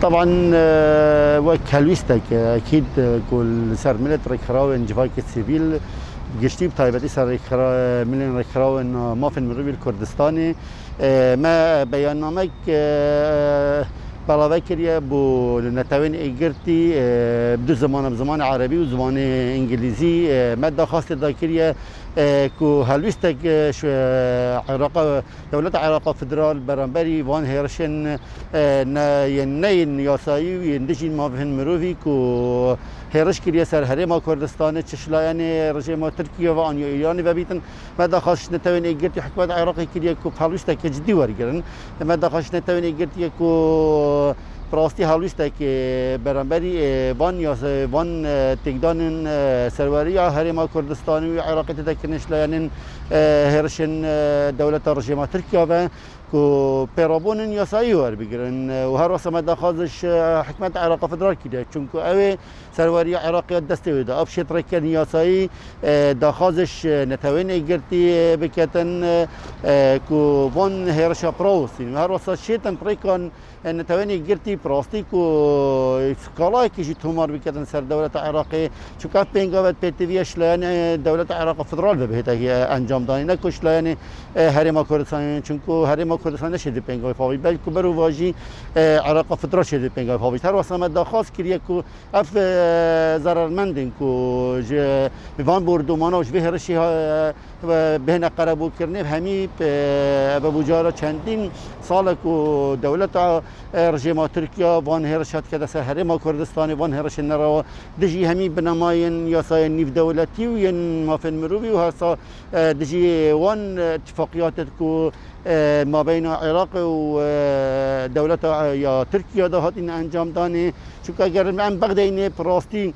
طبعا وكالويستك اكيد كل سر ملت ركراو انجفاك السيفيل گشتی بتایبەتی سر ملین رکراو مافن مروی کردستانی ما بیاننامه بلاوی کریه بو نتوین ایگرتی بدو زمان عربی و زمان انگلیزی ما درخواست دا کریه که هلویستک دولت عراق فدرال برانبری وان هرشن نین یاسایی و یندشین مافن مروی که هرش کریه سر هرما کردستان چشلایان رژیم ترکیه و آن ایرانی و بیتن ما دخواست نتوین ایگرتی حکومت عراقی کریه که هلویستک جدی ورگرن ما دخواست نتوین ایگرتی که براستی هلویسته که برانبری وان تقدان سروری هرما کردستانی و عراقی تدکنش لیان هرشن دولت رژیم ترکیه و که پیرابون یاسایی ور بگیرن و هر وقت ما دخوازش حکمت عراق فدرال کیده چون که اوه سروری عراقی دسته ویده اب شترکن یاسایی دخوازش نتوین ایگرتی بکتن که وان هرشا پروسین و هر وقت شیطن پریکن نتوین ایگرتی پراستی که سکالای کشی تومار بکتن سر دولت عراقی چون که پینگاوت پیتویش لیان دولت عراق فدرال بهته انجام دانی نکش لیان هرما کردستان چون که هرما کردستان نشده پنگای فاوی بلکه برو واجی عراق فدرال شده پنگای فاوی هر واسه ما دخواست کریه که اف ضررمندن که وان بردومانا و جوه هرشی بهن قربو کرنه همی به بجارا چندین سال که دولت رژیم ترکیه وان هرشات که دست هرما کردستان وان هرش نرا دجی همی بنماین یاسای نیو دولتی و ین مافن مروی و هسا دجی وان اتفاقیات که ما بین عراق و دولت یا ترکیه ده هات این انجام دانه چون که اگر من بغداد پراستی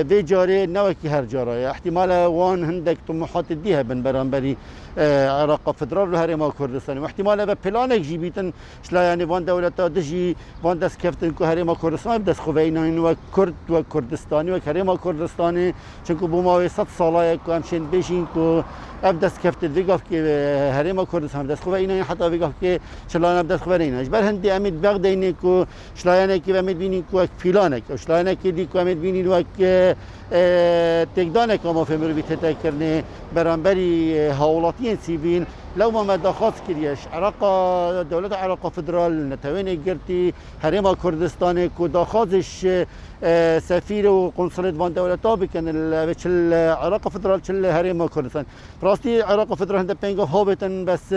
به جاره نوکی هر جاره احتمال وان هندک طموحات دیه بن برانبری عراق فدرال و هرما کردستانی و احتمال به پلانک جیبیتن شلا یعنی وان دولت دجی وان دست کفتن که هرما کردستانی دست خوینین و کرد و کردستانی و هرما کردستانی چون که بوما 100 ساله که همشین بشین که اب دست کفتن ویگاف که هرما کردستان دست خوینین حتی ویگاف که شلا دست خوینین اجبر هندی امید بغداد که شلا یعنی که امید بینین که پلانک شلا یعنی که دی که امید بینین و که تقدانه که ما فهمیم رو تذکرنه برانبری هاولاتی سیویل لو ما دخواست کریش دولت عراق فدرال نتوین گرتی هرما کردستان که دخواستش سفیر و قنصلت وان دولتا بکن چل عراق فدرال چل هرما کردستان راستی عراق فدرال هنده پنگاف هابتن بس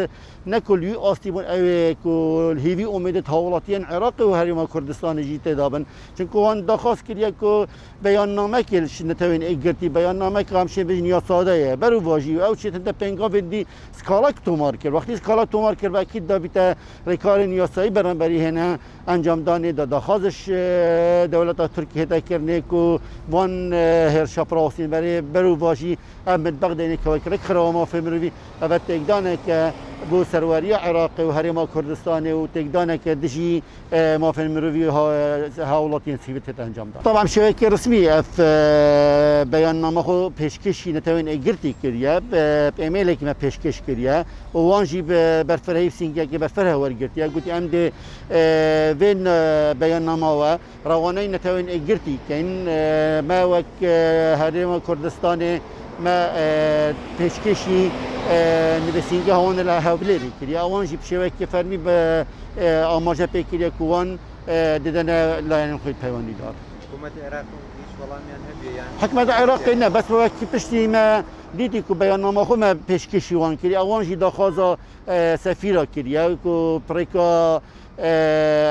نکل یو آستیبون اوه که هیوی امیدت هاولاتیان عراق و هرما کردستان جیت دابن چون که وان دخواست کریه که بیان نامه کلش نتوین گرتی بیان نامه که همشه به نیا ساده برو واجی او چه هنده پنگاف دی سکالک تومار کرد وقتی اسکالا تومار کرد اکید دابیت ریکار نیاسایی برانبری هنه انجام دانه دخواستش دولت ترکیه تکرنه که وان هرشا پراسین برو واجی امد بغداد که وکر خرام ما فهمروی اوت تقدانه که بو سروری عراق و هرما کردستان و تقدانه که دشی ما فهمروی هاولاتین سیویت انجام داد طبعا شبکه رسمی اف بیان نامه خو پیشکشی نتوین اگرتی کریه ایمیل که ما پیشکش کریه و وانجی برفره سینگه که برفره ورگرتیه گوتی ام ده وین بیان نامه و روانه نتوین اگرتی که این ما وک هرما کردستان ما پیشکشی نویسنگه هون لحاولی کریه وانجی بشوکه فرمی به آماجه پیکریه کوان دیدن لاین خود پیوانی دار حکومت عراق حکومت عراق نه بس وقتی پشتی ما دیدی که بیاننامه خود ما پیشکشی وان کردی اوانجی دخواست سفیرا کردی که پریکا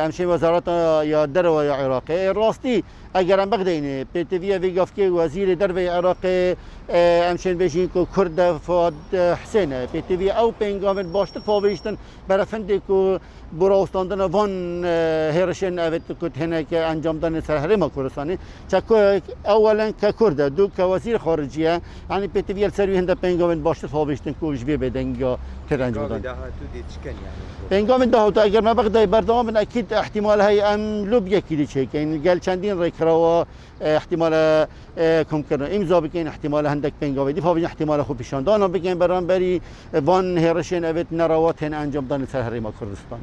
همشه وزارت یا در و عراقی راستی اگر هم بغداد پیتوی ویگاف که وزیر در و عراقی همشه بشین که کرد فؤاد حسین پیتوی او پنگامت باشتر فاویشتن برافنده که براستاندن وان هرشن اوت که هنه که انجام دادن سر هرما کردستانی چه اولا که کرد دو که وزیر خارجیه یعنی پیتوی سروی هنده پنگامت باشتر فاویشتن که وجبه بدن یا تر انجام دادن پنگام دهات اگر ما بغداد بردام اكيد احتمال هي ام لوب يكيد شيء كاين قال چندين ريكروا احتمال كم كرنا امضا بكين احتمال هندك پنگام دي فاوی احتمال خوب پیشاندانا بكين برانبري وان هرشن اوت نراوات هن انجام دادن سر هرما کردستان